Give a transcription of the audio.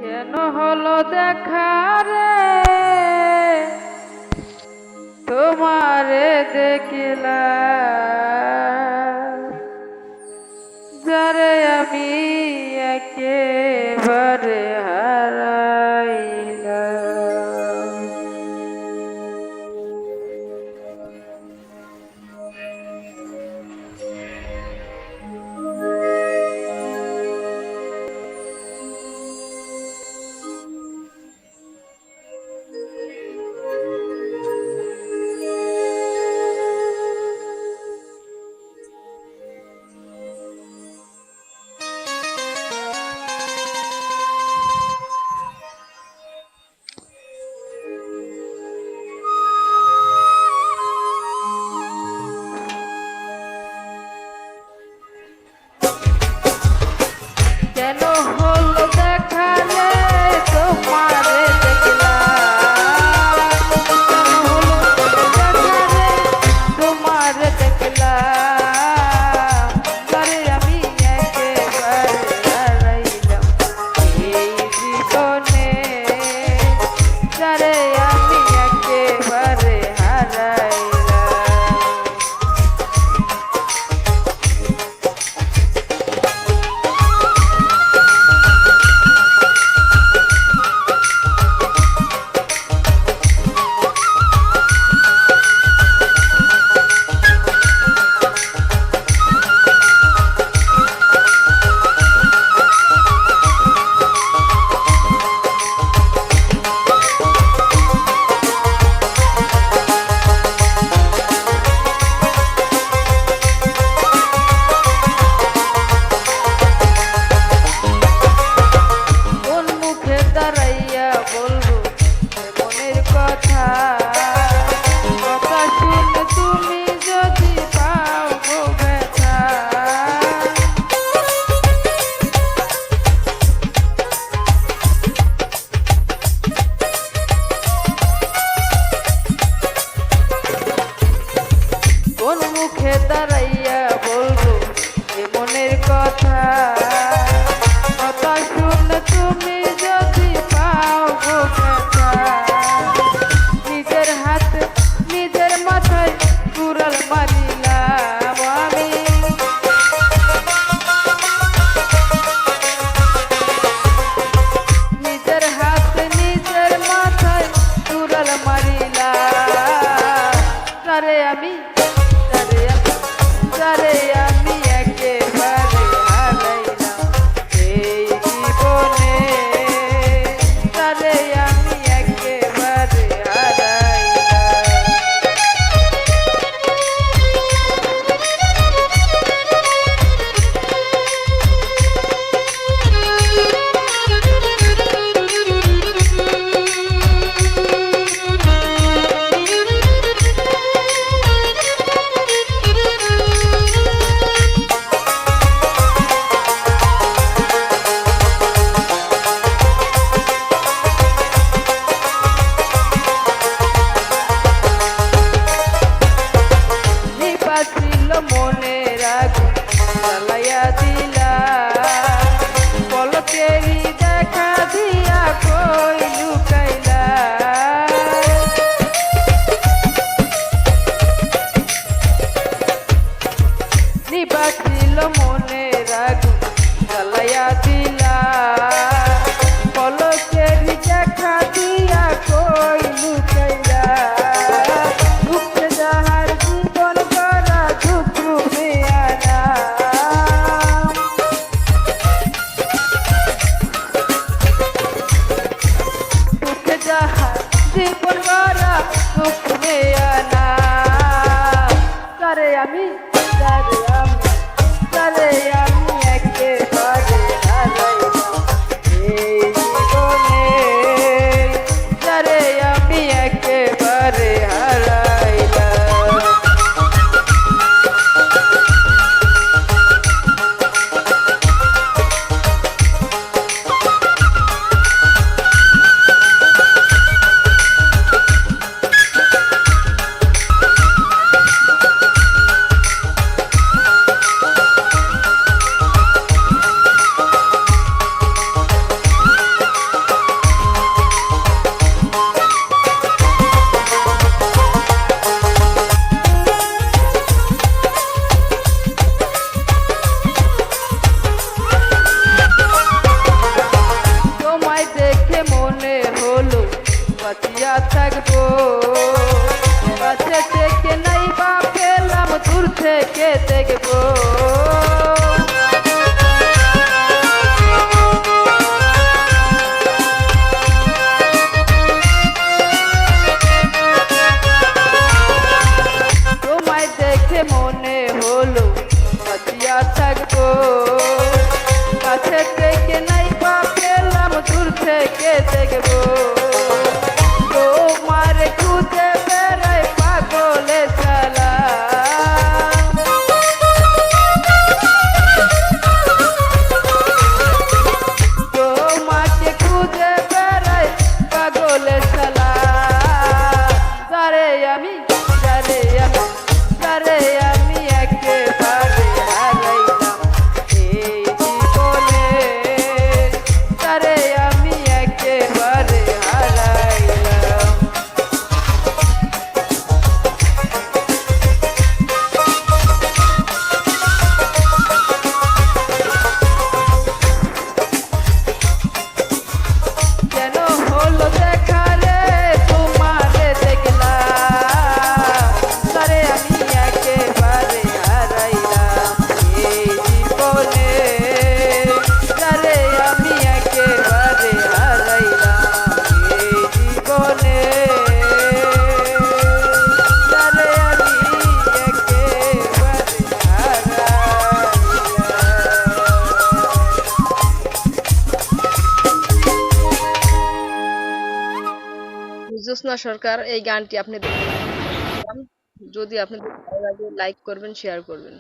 কেন হলো দেখা রে তোমারে দেখিলাম, যারে আমি একেবারে হারাইলাম। কেন হলো দেখা রে তোমারে দেখলাম, কেন হলো দেখা রে তোমারে দেখলাম, যারে আমি একেবারে হারাইলাম এই জীবনে, যারে আমি একেবারে হারাইলাম। কোন মুখে দাঁড়াইয়া বলবো এ মনের কথা, কথা শুনলে তুমি যদি পাও গো ব্যথা, নিজের হাত নিজের মাথায় কুড়াল মারিলাম আমি, নিজের হাত নিজের মাথায় কুড়াল মারিলাম, তারে আমি যারে আমি একেবারে হারাইলাম এই জীবনে, যারে আমি একেবারে হারাইলাম। ছিল মনের আগুন জ্বালাইয়া দিলা, পলকেরই দেখা দিয়া কই লুকাইলা, নিবাছিল মনের আগুন জ্বালাইয়া দিলা, পলকেরই দেখা দিয়া কই লুকাইলা, দুঃখে যাহার জীবন করা দুঃখ মেয়ানা, দুঃখে যাহার জীবন করা দুঃখ মেয়ানা, যারে আমি একেবারে হারাইলাম এই জীবনে, যারে আমি একেবারে হারাইলাম। থাকবো, কাছে থেকে নাই বা পেলাম দূর থেকে দেখবো। তোমায় দেখে মনে হলো বাঁচিয়া থাকবো, কাছে থেকে নাই বা পেলাম দূর থেকে দেখবো। তোমার খুঁজে বেড়াই পাগলে চালা, তোমাকে খুঁজে বেড়াই পাগলে চালা। যারে আমি যারে আমি যারে আমি একেবারে হারাইলাম এই জীবনে, যারে আমি একেবারে হারাইলাম। কেন হলো দেখা রে তোমারে দেখলাম, তারে আমি একেবারে হারাইলাম এই জীবনে, তারে আমি একেবারে হারাইলাম এই জীবনে, তারে আমি একেবারে হারাইলাম। জ্যোৎস্না সরকার এই গানটি আপনি দেখতে, যদি আপনাদের ভালো লাগে লাইক করবেন, শেয়ার করবেন।